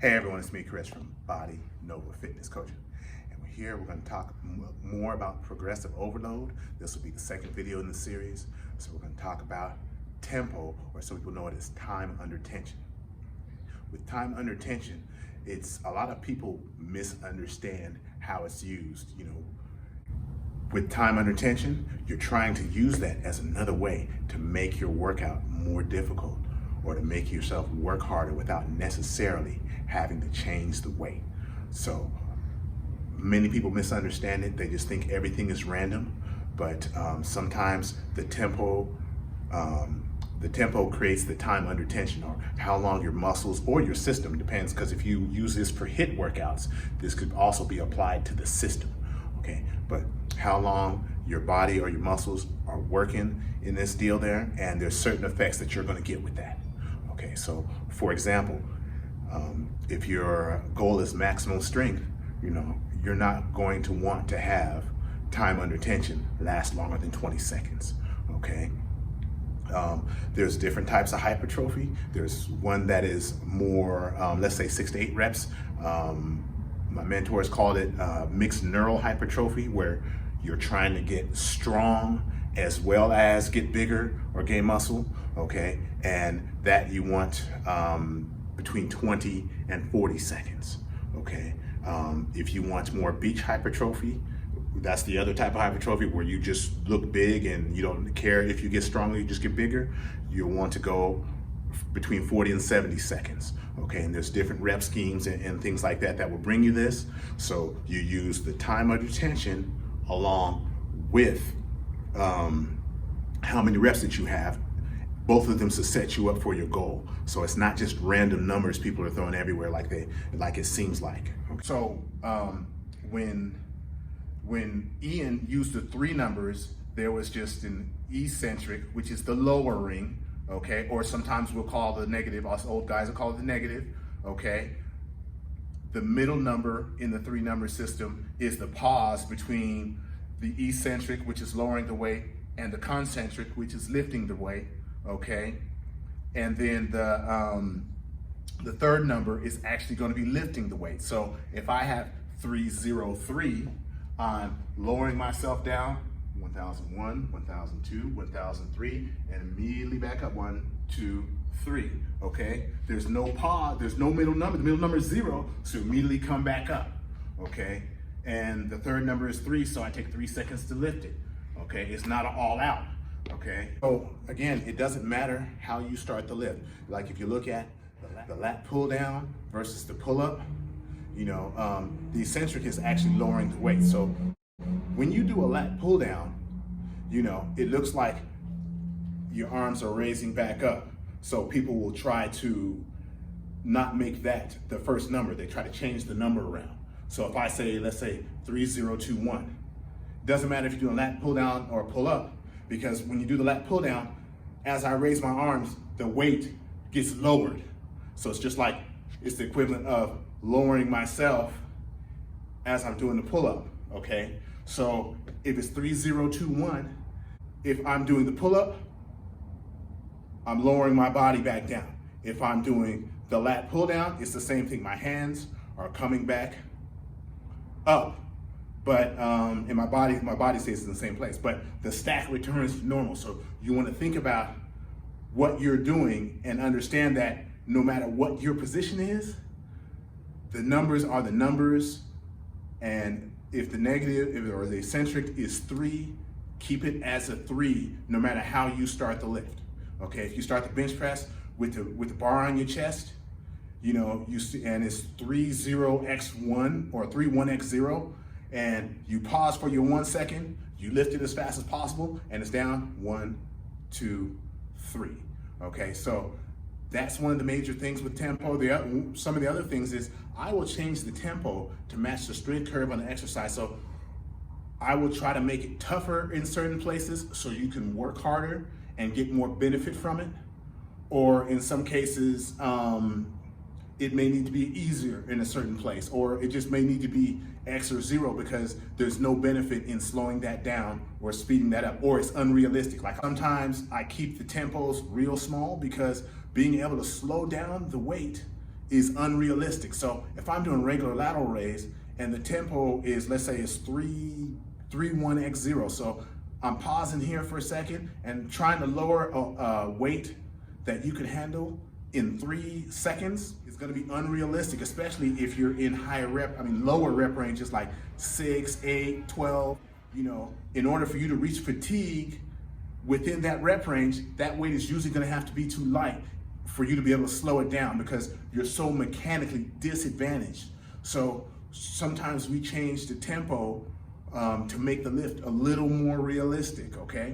Hey everyone, it's me, Chris from Body Nova Fitness Coaching. And we're going to talk more about progressive overload. This will be the second video in the series. So we're going to talk about tempo, or some people know it as time under tension. With time under tension, a lot of people misunderstand how it's used. With time under tension, you're trying to use that as another way to make your workout more difficult, or to make yourself work harder without necessarily having to change the weight. So many people misunderstand it. They just think everything is random, but sometimes the tempo creates the time under tension, or how long your muscles or your system depends, because if you use this for HIIT workouts, this could also be applied to the system, okay? But how long your body or your muscles are working in this deal there, and there's certain effects that you're gonna get with that. Okay, so for example, if your goal is maximum strength, you're not going to want to have time under tension last longer than 20 seconds, okay? There's different types of hypertrophy. There's one that is more, let's say 6 to 8 reps. My mentors called it mixed neural hypertrophy, where you're trying to get strong as well as get bigger or gain muscle, okay? And that you want between 20 and 40 seconds, okay? If you want more beach hypertrophy, that's the other type of hypertrophy where you just look big and you don't care if you get stronger, you just get bigger. You'll want to go between 40 and 70 seconds, okay? And there's different rep schemes and things like that that will bring you this. So you use the time under tension along with how many reps that you have, both of them to set you up for your goal. So it's not just random numbers people are throwing everywhere like it seems like. Okay. So when Ian used the 3 numbers, there was just an eccentric, which is the lower ring, okay? Or sometimes we'll call the negative, us old guys will call it the negative, okay? The middle number in the 3 number system is the pause between the eccentric, which is lowering the weight, and the concentric, which is lifting the weight, okay? And then the third number is actually going to be lifting the weight. So if I have 303, I'm lowering myself down, 1001, 1002, 1003, and immediately back up, 1, 2, 3, okay? There's no pause, there's no middle number. The middle number is 0, so immediately come back up, okay? And the third number is 3, so I take 3 seconds to lift it, okay? It's not an all out, okay? So again, it doesn't matter how you start the lift. Like if you look at the lat pull down versus the pull up, the eccentric is actually lowering the weight. So when you do a lat pull down, it looks like your arms are raising back up. So people will try to not make that the first number. They try to change the number around. So if I say, let's say 3021, doesn't matter if you're doing a lat pull down or a pull up, because when you do the lat pull down, as I raise my arms, the weight gets lowered. So it's just like, it's the equivalent of lowering myself as I'm doing the pull up, okay? So if it's 3021, if I'm doing the pull up, I'm lowering my body back down. If I'm doing the lat pull down, it's the same thing. My hands are coming back up, but and my body stays in the same place, but the stack returns to normal. So you want to think about what you're doing and understand that no matter what your position is, the numbers are the numbers, and if the negative or the eccentric is 3, keep it as a 3 no matter how you start the lift. Okay, if you start the bench press with the bar on your chest, you see, and it's 30x1 or 31x0, and you pause for your 1 second, you lift it as fast as possible, and it's down 1, 2, 3. Okay, so that's one of the major things with tempo. Some of the other things is I will change the tempo to match the strength curve on the exercise. So I will try to make it tougher in certain places so you can work harder and get more benefit from it. Or in some cases, it may need to be easier in a certain place, or it just may need to be X or 0 because there's no benefit in slowing that down or speeding that up, or it's unrealistic. Like sometimes I keep the tempos real small because being able to slow down the weight is unrealistic. So if I'm doing regular lateral raise and the tempo is, let's say it's 3-1-x-0. So I'm pausing here for a second and trying to lower a weight that you can handle in 3 seconds is going to be unrealistic, especially if you're in lower rep ranges like 6, 8, 12. In order for you to reach fatigue within that rep range, that weight is usually going to have to be too light for you to be able to slow it down because you're so mechanically disadvantaged. So sometimes we change the tempo to make the lift a little more realistic, okay?